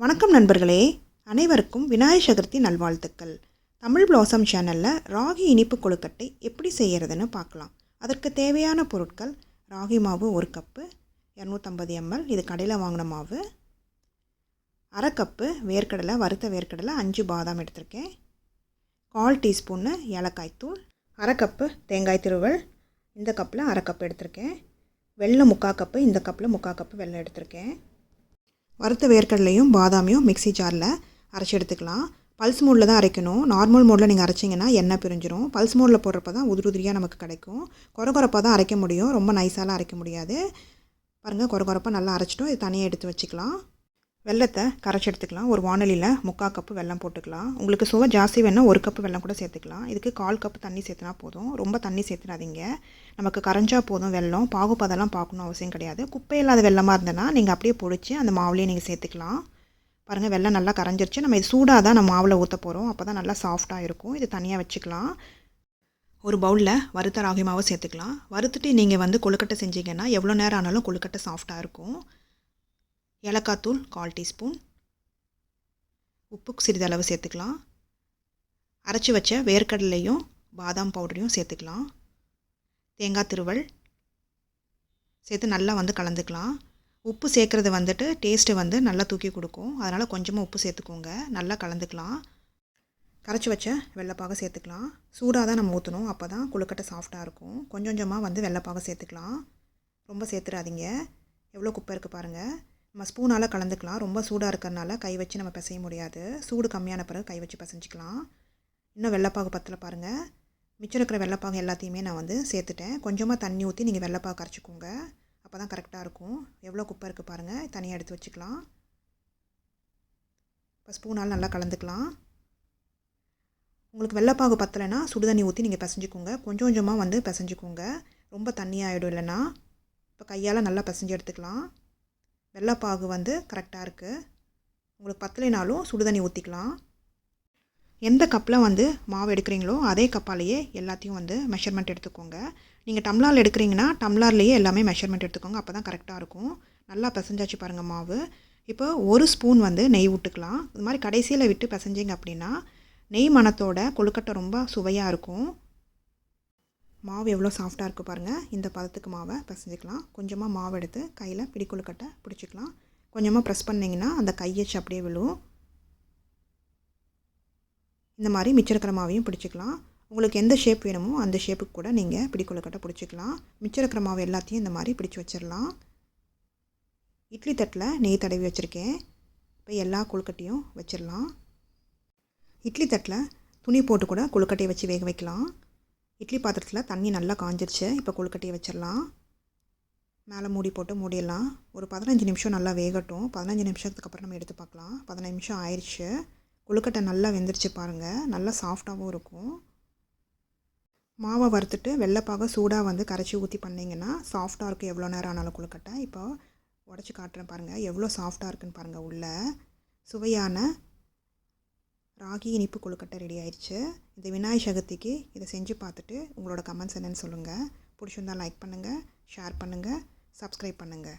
வணக்கம் நண்பர்களே, அனைவருக்கும் விநாயகர் சதுர்த்தி நல்வாழ்த்துக்கள். தமிழ் பிளாசம் சேனலில் ராகி இனிப்பு கொழுக்கட்டை எப்படி செய்கிறதுன்னு பார்க்கலாம். அதற்கு தேவையான பொருட்கள்: ராகி மாவு 1 கப்பு, 250 ml, இது கடையில் வாங்கின மாவு. 1/2 கப்பு வேர்க்கடலை, வறுத்த வேர்க்கடலை 5 பாதாம் எடுத்திருக்கேன். 1/4 டீஸ்பூன்னு ஏலக்காய் தூள், 1/2 கப்பு தேங்காய் திருவல், இந்த கப்பில் 1/2 கப் எடுத்திருக்கேன். வெல்லம் 3/4 கப்பு, இந்த கப்பில் 3/4 கப்பு வெல்லம் எடுத்திருக்கேன். வறுத்த வேர்க்கடலையும் பாதாமையும் மிக்ஸி ஜாரில் அரைச்சி எடுத்துக்கலாம். பல்ஸ் மோடில் தான் அரைக்கணும். நார்மல் மோடில் நீங்கள் அரைச்சிங்கன்னா எண்ணெய் பிரிஞ்சிரும். பல்ஸ் மோடில் போடுறப்ப தான் உதிரியாக நமக்கு கிடைக்கும். கொரகொரப்பாக தான் அரைக்க முடியும், ரொம்ப நைஸாலாம் அரைக்க முடியாது. பாருங்கள், கொரகொரப்பாக நல்லா அரைச்சிட்டோம். இது தனியாக எடுத்து வச்சுக்கலாம். வெல்லத்தை கரைச்சி எடுத்துக்கலாம். ஒரு வானலியில் 3/4 கப்பு வெல்லம் போட்டுக்கலாம். உங்களுக்கு சுவை ஜாஸ்தி வேணால் 1 கப்பு வெல்லம் கூட சேர்த்துக்கலாம். இதுக்கு 1/4 கப்பு தண்ணி சேர்த்துனா போதும். ரொம்ப தண்ணி சேர்த்துடாதீங்க. நமக்கு கரைஞ்சா போதும். வெல்லம் பாகுபாதெல்லாம் பார்க்கணும் அவசியம் கிடையாது. குப்பை இல்லாத வெல்லமாக இருந்ததுன்னா நீங்கள் அப்படியே பொடிச்சு அந்த மாவுலேயே நீங்கள் சேர்த்துக்கலாம். பாருங்கள், வெல்லம் நல்லா கரைஞ்சிருச்சு. நம்ம இது சூடாக தான் நம்ம மாவில் ஊற்ற போகிறோம். அப்போ தான் நல்லா சாஃப்டாக இருக்கும். இது தனியாக வச்சுக்கலாம். ஒரு பவுலில் வறுத்த ராகி மாவை சேர்த்துக்கலாம். வறுத்துட்டு நீங்கள் கொழுக்கட்டை செஞ்சீங்கன்னா எவ்வளோ நேரம் ஆனாலும் கொழுக்கட்டை சாஃப்டாக இருக்கும். ஏலக்காய் தூள் 1/4 டீஸ்பூன், உப்புக்கு சிறிதளவு சேர்த்துக்கலாம். அரைச்சி வச்ச வேர்க்கடலையும் பாதாம் பவுடரையும் சேர்த்துக்கலாம். தேங்காய் திருவல் சேர்த்து நல்லா கலந்துக்கலாம். உப்பு சேர்க்குறது டேஸ்ட்டு நல்லா தூக்கி கொடுக்கும். அதனால் கொஞ்சமாக உப்பு சேர்த்துக்கோங்க. நல்லா கலந்துக்கலாம். கரைச்சி வச்ச வெள்ளைப்பாக சேர்த்துக்கலாம். சூடாக தான் நம்ம ஊற்றணும். அப்போ தான் கொழுக்கட்டை சாஃப்டாக இருக்கும். கொஞ்சம் கொஞ்சமாக வெள்ளைப்பாக சேர்த்துக்கலாம். ரொம்ப சேர்த்துடாதீங்க. எவ்வளோ குப்பை இருக்குது பாருங்கள். நம்ம ஸ்பூனால் கலந்துக்கலாம். ரொம்ப சூடாக இருக்கிறனால கை வச்சு நம்ம பிசைய முடியாது. சூடு கம்மியான பிறகு கை வச்சு பிசைஞ்சிக்கலாம். இன்னும் வெள்ளைப்பாகு பத்தில் பாருங்கள். மிச்சம் இருக்கிற வெள்ளைப்பாகு எல்லாத்தையுமே நான் சேர்த்துட்டேன். கொஞ்சமாக தண்ணி ஊற்றி நீங்கள் வெள்ளைப்பாகு கரைச்சிக்கோங்க. அப்போ தான் கரெக்டாக இருக்கும். எவ்வளோ குப்பை இருக்குது பாருங்கள். தனியாக எடுத்து வச்சுக்கலாம். இப்போ ஸ்பூனால் நல்லா கலந்துக்கலாம். உங்களுக்கு வெள்ளைப்பாகு பத்தலைன்னா சுடு தண்ணி ஊற்றி நீங்கள் பிசைஞ்சிக்கோங்க. கொஞ்சம் கொஞ்சமாக பிசைஞ்சிக்கோங்க. ரொம்ப தண்ணியாகிடும் இல்லைன்னா. இப்போ கையால் நல்லா பிசைஞ்சு எடுத்துக்கலாம். வெள்ளைப்பாகு கரெக்டாக இருக்குது. உங்களுக்கு பத்தலைனாலும் சுடு தண்ணி ஊற்றிக்கலாம். எந்த கப்பில் மாவு எடுக்கிறீங்களோ அதே கப்பாலேயே எல்லாத்தையும் மெஷர்மெண்ட் எடுத்துக்கோங்க. நீங்கள் டம்ளாரில் எடுக்கிறீங்கன்னா டம்ளார்லேயே எல்லாமே மெஷர்மெண்ட் எடுத்துக்கோங்க. அப்போ தான் கரெக்டாக இருக்கும். நல்லா பிசைஞ்சாச்சு பாருங்கள் மாவு. இப்போ 1 ஸ்பூன் நெய் விட்டுக்கலாம். இது மாதிரி கடைசியில் விட்டு பிசைஞ்சிங்க அப்படின்னா நெய் மணத்தோட கொழுக்கட்டை ரொம்ப சுவையாக இருக்கும். மாவு எவ்வளோ சாஃப்டாக இருக்குது பாருங்கள். இந்த பதத்துக்கு மாவை பிசைஞ்சிக்கலாம். கொஞ்சமாக மாவு எடுத்து கையில் பிடி கொழுக்கட்டை பிடிச்சிக்கலாம். கொஞ்சமாக ப்ரெஸ் பண்ணிங்கன்னா அந்த கையச்சு அப்படியே விழும். இந்த மாதிரி மிச்சம் இருக்கிற மாவையும் பிடிச்சிக்கலாம். உங்களுக்கு எந்த ஷேப் வேணுமோ அந்த ஷேப்புக்கு கூட நீங்கள் பிடி கொழுக்கட்டை பிடிச்சிக்கலாம். மிச்சம் இருக்கிற மாவு எல்லாத்தையும் இந்த மாதிரி பிடிச்சி வச்சிடலாம். இட்லி தட்டில் நெய் தடவி வச்சுருக்கேன். இப்போ எல்லா கொழுக்கட்டையும் வச்சிடலாம். இட்லி தட்டில் துணி போட்டு கூட கொழுக்கட்டையை வச்சு வேக வைக்கலாம். இட்லி பாத்திரத்தில் தண்ணி நல்லா காஞ்சிருச்சு. இப்போ கொழுக்கட்டையை வச்சிடலாம். மேலே மூடி போட்டு மூடிடலாம். ஒரு 15 நிமிஷம் நல்லா வேகட்டும். 15 நிமிஷத்துக்கு அப்புறம் நம்ம எடுத்து பார்க்கலாம். 15 நிமிஷம் ஆயிடுச்சு. கொழுக்கட்டை நல்லா வெந்துருச்சு பாருங்கள். நல்லா சாஃப்டாகவும் இருக்கும். மாவை வறுத்துட்டு வெள்ளைப்பாக சூடாக கரைச்சி ஊற்றி பண்ணிங்கன்னா சாஃப்டாக இருக்கும். எவ்வளோ நேரம் ஆனாலும் கொழுக்கட்டை. இப்போ உடச்சி காட்டுறேன் பாருங்கள். எவ்வளோ சாஃப்டாக இருக்குன்னு பாருங்கள். உள்ள சுவையான ராகி இனிப்பு கொழுக்கட்டை ரெடி ஆயிடுச்சு. இந்த விநாயகர் சதுர்த்திக்கு இதை செஞ்சு பார்த்துட்டு உங்களோட கமெண்ட்ஸ் என்னன்னு சொல்லுங்கள். பிடிச்சிருந்தால் லைக் பண்ணுங்கள், ஷேர் பண்ணுங்கள், சப்ஸ்கிரைப் பண்ணுங்கள்.